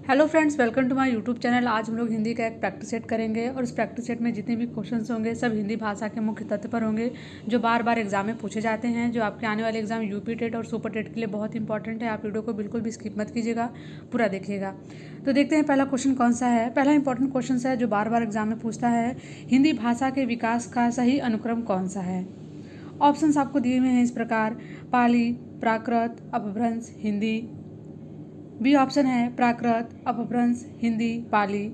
Hello friends, welcome to my YouTube channel. आज हम लोग हिंदी का एक प्रैक्टिस सेट करेंगे और इस प्रैक्टिस सेट में जितने भी क्वेश्चंस होंगे सब हिंदी भाषा के मुख्य तथ्य पर होंगे जो बार बार एग्जाम में पूछे जाते हैं, जो आपके आने वाले एग्जाम यूपी टेट और सुपर टेट के लिए बहुत इंपॉर्टेंट है। आप वीडियो को बिल्कुल भी स्किप मत कीजिएगा, पूरा देखिएगा। तो देखते हैं पहला क्वेश्चन कौन सा है। पहला इंपॉर्टेंट क्वेश्चन है जो बार बार एग्जाम में पूछता है, हिंदी भाषा के विकास का सही अनुक्रम कौन सा है। ऑप्शंस आपको दिए हुए हैं इस प्रकार: पाली, प्राकृत, अपभ्रंश, हिंदी। बी ऑप्शन है प्राकृत, अपभ्रंश, हिंदी, पाली।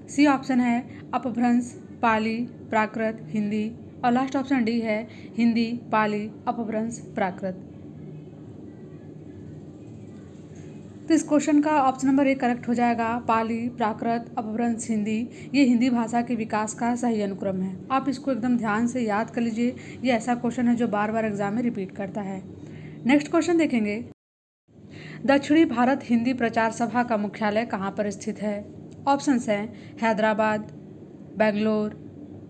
सी ऑप्शन है अपभ्रंश, पाली, प्राकृत, हिंदी। और लास्ट ऑप्शन डी है हिंदी, पाली, अपभ्रंश, प्राकृत। तो इस क्वेश्चन का ऑप्शन नंबर 1 करेक्ट हो जाएगा। पाली, प्राकृत, अपभ्रंश, हिंदी ये हिंदी भाषा के विकास का सही अनुक्रम है। आप इसको एकदम ध्यान से याद कर लीजिए, ये ऐसा क्वेश्चन है जो बार बार एग्जाम में रिपीट करता है। नेक्स्ट क्वेश्चन देखेंगे, दक्षिणी भारत हिंदी प्रचार सभा का मुख्यालय कहाँ पर स्थित है। ऑप्शंस हैं हैदराबाद, बेंगलोर,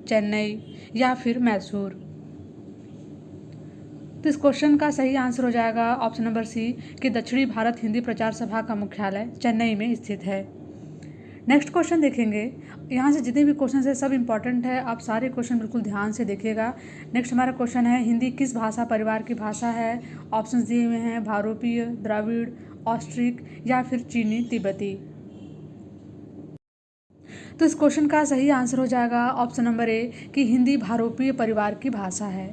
चेन्नई या फिर मैसूर। तो इस क्वेश्चन का सही आंसर हो जाएगा ऑप्शन नंबर सी कि दक्षिणी भारत हिंदी प्रचार सभा का मुख्यालय चेन्नई में स्थित है। नेक्स्ट क्वेश्चन देखेंगे, यहाँ से जितने भी क्वेश्चन है सब इंपॉर्टेंट है, आप सारे क्वेश्चन बिल्कुल ध्यान से देखिएगा। नेक्स्ट हमारा क्वेश्चन है, हिंदी किस भाषा परिवार की भाषा है। ऑप्शंस दिए हुए हैं भारोपीय, द्रविड़, ऑस्ट्रिक या फिर चीनी तिब्बती। तो इस क्वेश्चन का सही आंसर हो जाएगा ऑप्शन नंबर ए कि हिंदी भारोपीय परिवार की भाषा है।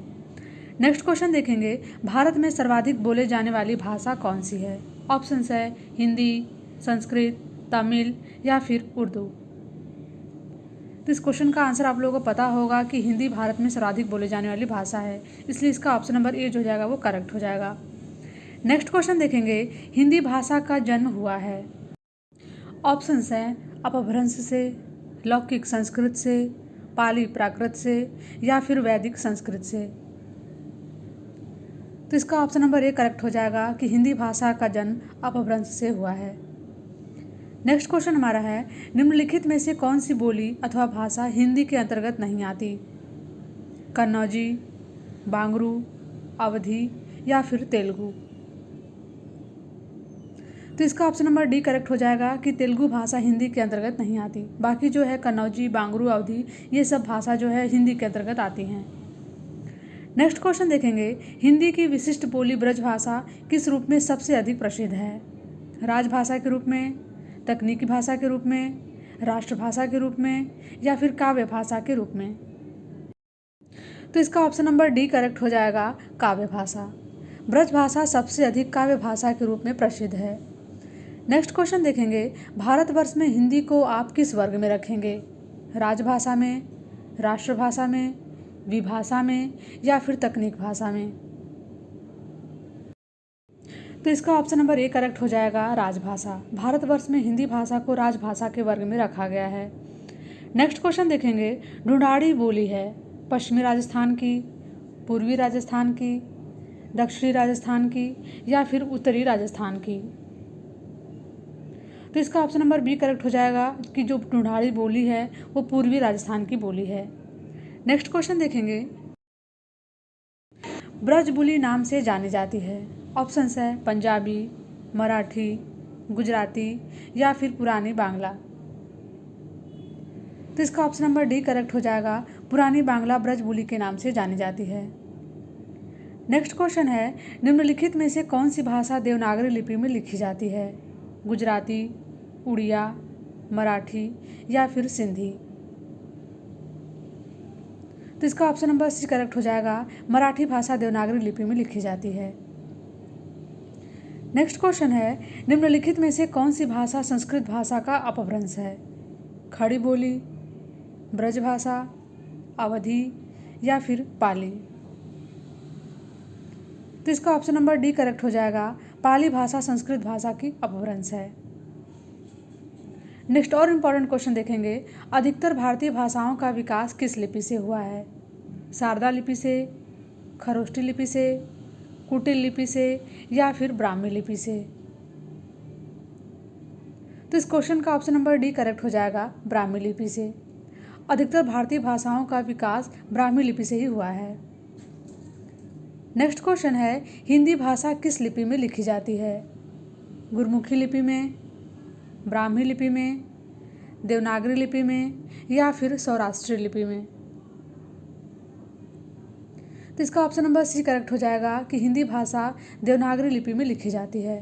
नेक्स्ट क्वेश्चन देखेंगे, भारत में सर्वाधिक बोले जाने वाली भाषा कौन सी है। ऑप्शंस है हिंदी, संस्कृत, तमिल या फिर उर्दू। तो इस क्वेश्चन का आंसर आप लोगों को पता होगा कि हिंदी भारत में सर्वाधिक बोले जाने वाली भाषा है, इसलिए इसका ऑप्शन नंबर ए जो हो जाएगा वो करेक्ट हो जाएगा। नेक्स्ट क्वेश्चन देखेंगे, हिंदी भाषा का जन्म हुआ है। ऑप्शंस हैं अपभ्रंश से, लौकिक संस्कृत से, पाली प्राकृत से या फिर वैदिक संस्कृत से। तो इसका ऑप्शन नंबर ए करेक्ट हो जाएगा कि हिंदी भाषा का जन्म अपभ्रंश से हुआ है। नेक्स्ट क्वेश्चन हमारा है, निम्नलिखित में से कौन सी बोली अथवा भाषा हिंदी के अंतर्गत नहीं आती। कन्नौजी, बांगरू, अवधी या फिर तेलुगु। तो इसका ऑप्शन नंबर डी करेक्ट हो जाएगा कि तेलुगु भाषा हिंदी के अंतर्गत नहीं आती। बाकी जो है कन्नौजी, बांगरू, अवधी ये सब भाषा जो है हिंदी के अंतर्गत आती हैं। नेक्स्ट क्वेश्चन देखेंगे, हिंदी की विशिष्ट बोली ब्रजभाषा किस रूप में सबसे अधिक प्रसिद्ध है। राजभाषा के रूप में, तकनीकी भाषा के रूप में, राष्ट्रभाषा के रूप में या फिर काव्य भाषा के रूप में। तो इसका ऑप्शन नंबर डी करेक्ट हो जाएगा, काव्य भाषा। ब्रजभाषा सबसे अधिक काव्य भाषा के रूप में प्रसिद्ध है। नेक्स्ट क्वेश्चन देखेंगे, भारतवर्ष में हिंदी को आप किस वर्ग में रखेंगे। राजभाषा में, राष्ट्रभाषा में, विभाषा में या फिर तकनीक भाषा में। तो इसका ऑप्शन नंबर ए करेक्ट हो जाएगा, राजभाषा। भारतवर्ष में हिंदी भाषा को राजभाषा के वर्ग में रखा गया है। नेक्स्ट क्वेश्चन देखेंगे, ढूंढाड़ी बोली है पश्चिमी राजस्थान की, पूर्वी राजस्थान की, दक्षिणी राजस्थान की या फिर उत्तरी राजस्थान की। तो इसका ऑप्शन नंबर बी करेक्ट हो जाएगा कि जो ढूंढाड़ी बोली है वो पूर्वी राजस्थान की बोली है। नेक्स्ट क्वेश्चन देखेंगे, ब्रजबुली नाम से जानी जाती है। ऑप्शंस है पंजाबी, मराठी, गुजराती या फिर पुरानी बांग्ला। तो इसका ऑप्शन नंबर डी करेक्ट हो जाएगा, पुरानी बांग्ला ब्रजबुली के नाम से जानी जाती है। नेक्स्ट क्वेश्चन है, निम्नलिखित में से कौन सी भाषा देवनागरी लिपि में लिखी जाती है। गुजराती, उड़िया, मराठी या फिर सिंधी। तो इसका ऑप्शन नंबर सी करेक्ट हो जाएगा, मराठी भाषा देवनागरी लिपि में लिखी जाती है। नेक्स्ट क्वेश्चन है, निम्नलिखित में से कौन सी भाषा संस्कृत भाषा का अपभ्रंश है। खड़ी बोली, ब्रजभाषा, अवधी या फिर पाली। तो इसका ऑप्शन नंबर डी करेक्ट हो जाएगा, पाली भाषा संस्कृत भाषा की अपभ्रंश है। नेक्स्ट और इम्पॉर्टेंट क्वेश्चन देखेंगे, अधिकतर भारतीय भाषाओं का विकास किस लिपि से हुआ है। शारदा लिपि से, खरोष्टी लिपि से, कुटिल लिपि से या फिर ब्राह्मी लिपि से। तो इस क्वेश्चन का ऑप्शन नंबर डी करेक्ट हो जाएगा, ब्राह्मी लिपि से। अधिकतर भारतीय भाषाओं का विकास ब्राह्मी लिपि से ही हुआ है। नेक्स्ट क्वेश्चन है, हिंदी भाषा किस लिपि में लिखी जाती है। गुरमुखी लिपि में, ब्राह्मी लिपि में, देवनागरी लिपि में या फिर सौराष्ट्रीय लिपि में। तो इसका ऑप्शन नंबर सी करेक्ट हो जाएगा कि हिंदी भाषा देवनागरी लिपि में लिखी जाती है।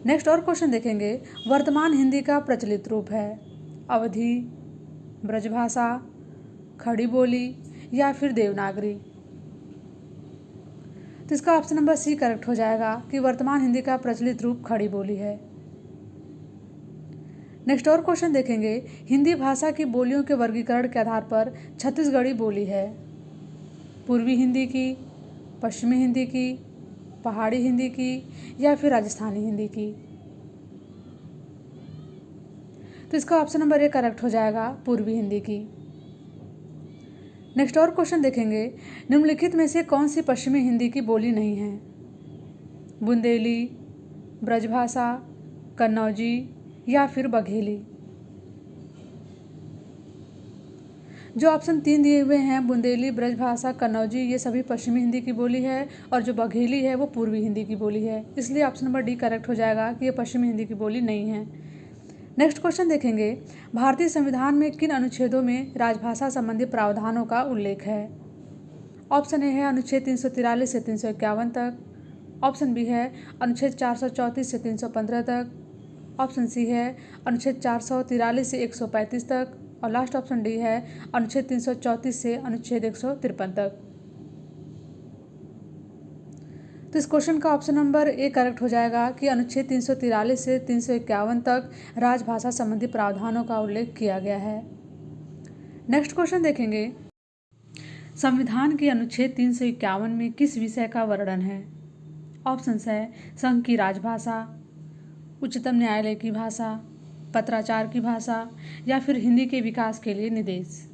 नेक्स्ट और क्वेश्चन देखेंगे, वर्तमान हिंदी का प्रचलित रूप है अवधी, ब्रजभाषा, खड़ी बोली या फिर देवनागरी। तो इसका ऑप्शन नंबर सी करेक्ट हो जाएगा कि वर्तमान हिंदी का प्रचलित रूप खड़ी बोली है। नेक्स्ट और क्वेश्चन देखेंगे, हिंदी भाषा की बोलियों के वर्गीकरण के आधार पर छत्तीसगढ़ी बोली है पूर्वी हिंदी की, पश्चिमी हिंदी की, पहाड़ी हिंदी की या फिर राजस्थानी हिंदी की। तो इसका ऑप्शन नंबर ए करेक्ट हो जाएगा पूर्वी हिंदी की। नेक्स्ट और क्वेश्चन देखेंगे, निम्नलिखित में से कौन सी पश्चिमी हिंदी की बोली नहीं है? बुंदेली, ब्रजभाषा, कन्नौजी या फिर बघेली। जो ऑप्शन 3 दिए हुए हैं, बुंदेली, ब्रजभाषा, कन्नौजी, ये सभी पश्चिमी हिंदी की बोली है और जो बघेली है वो पूर्वी हिंदी की बोली है। इसलिए ऑप्शन नंबर डी करेक्ट हो जाएगा कि ये पश्चिमी हिंदी की बोली नहीं है। नेक्स्ट क्वेश्चन देखेंगे, भारतीय संविधान में किन अनुच्छेदों में राजभाषा संबंधी प्रावधानों का उल्लेख है? ऑप्शन ए है अनुच्छेद 343 से 351 तक, ऑप्शन बी है अनुच्छेद 434 से 315 तक, ऑप्शन सी है अनुच्छेद 443 से 135 तक और लास्ट ऑप्शन डी है अनुच्छेद 334 से अनुच्छेद 153 तक। तो इस क्वेश्चन का ऑप्शन नंबर ए करेक्ट हो जाएगा कि अनुच्छेद 343 से 351 तक राजभाषा संबंधी प्रावधानों का उल्लेख किया गया है। नेक्स्ट क्वेश्चन देखेंगे, संविधान के अनुच्छेद 351 में किस विषय का वर्णन है? ऑप्शंस है संघ की राजभाषा, उच्चतम न्यायालय की भाषा, पत्राचार की भाषा या फिर हिंदी के विकास के लिए निर्देश।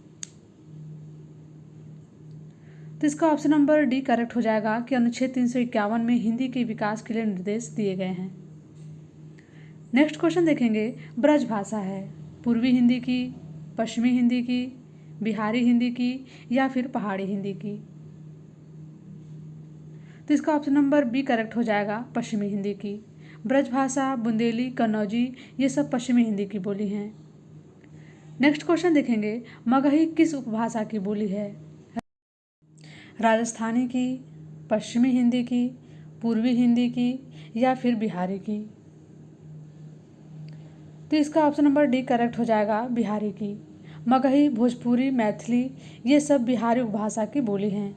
तो इसका ऑप्शन नंबर डी करेक्ट हो जाएगा कि अनुच्छेद 351 में हिंदी के विकास के लिए निर्देश दिए गए हैं। नेक्स्ट क्वेश्चन देखेंगे, ब्रजभाषा है पूर्वी हिंदी की, पश्चिमी हिंदी की, बिहारी हिंदी की या फिर पहाड़ी हिंदी की। तो इसका ऑप्शन नंबर बी करेक्ट हो जाएगा पश्चिमी हिंदी की। ब्रजभाषा, बुंदेली, कन्नौजी ये सब पश्चिमी हिंदी की बोली हैं। नेक्स्ट क्वेश्चन देखेंगे, मगही किस उपभाषा की बोली है? राजस्थानी की, पश्चिमी हिंदी की, पूर्वी हिंदी की या फिर बिहारी की। तो इसका ऑप्शन नंबर डी करेक्ट हो जाएगा बिहारी की। मगही, भोजपुरी, मैथिली ये सब बिहारी उपभाषा की बोली हैं।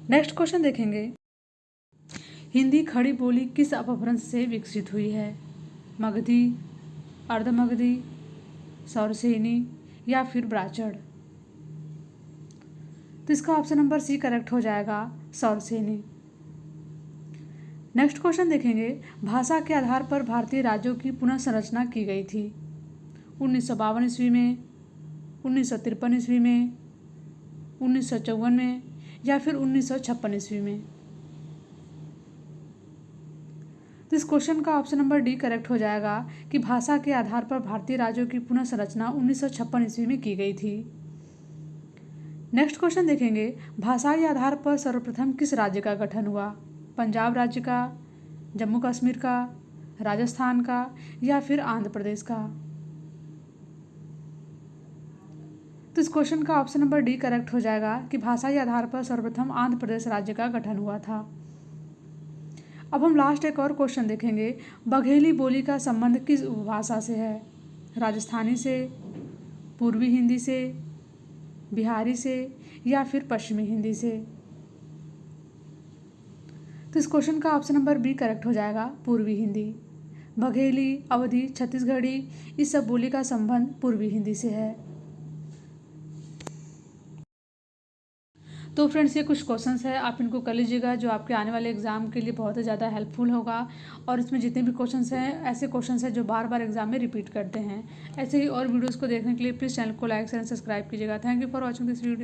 नेक्स्ट क्वेश्चन देखेंगे, हिंदी खड़ी बोली किस अपभ्रंश से विकसित हुई है? मगधी, अर्धमगधी, सौरसेनी या फिर ब्राचड़। तो इसका ऑप्शन नंबर सी करेक्ट हो जाएगा सौरसेनी। नेक्स्ट क्वेश्चन देखेंगे, भाषा के आधार पर भारतीय राज्यों की पुनः संरचना की गई थी 1952 ईस्वी में, 1953 ईस्वी में, 1954 में या फिर 1956 ईस्वी में। तो इस क्वेश्चन का ऑप्शन नंबर डी करेक्ट हो जाएगा कि भाषा के आधार पर भारतीय राज्यों की पुनः संरचना 1956 ईस्वी में की गई थी। नेक्स्ट क्वेश्चन देखेंगे, भाषाई आधार पर सर्वप्रथम किस राज्य का गठन हुआ? पंजाब राज्य का, जम्मू कश्मीर का, राजस्थान का या फिर आंध्र प्रदेश का। तो इस क्वेश्चन का ऑप्शन नंबर डी करेक्ट हो जाएगा कि भाषाई आधार पर सर्वप्रथम आंध्र प्रदेश राज्य का गठन हुआ था। अब हम लास्ट एक और क्वेश्चन देखेंगे, बघेली बोली का संबंध किस उपभाषा से है? राजस्थानी से, पूर्वी हिंदी से, बिहारी से या फिर पश्चिमी हिंदी से। तो इस क्वेश्चन का ऑप्शन नंबर बी करेक्ट हो जाएगा पूर्वी हिंदी। बघेली, अवधी, छत्तीसगढ़ी इस सब बोली का संबंध पूर्वी हिंदी से है। तो फ्रेंड्स, ये कुछ क्वेश्चंस है, आप इनको कर लीजिएगा जो आपके आने वाले एग्जाम के लिए बहुत ही ज़्यादा हेल्पफुल होगा। और इसमें जितने भी क्वेश्चंस हैं ऐसे क्वेश्चंस हैं जो बार बार एग्जाम में रिपीट करते हैं। ऐसे ही और वीडियोस को देखने के लिए प्लीज़ चैनल को लाइक एंड सब्सक्राइब कीजिएगा। Thank you for watching this video.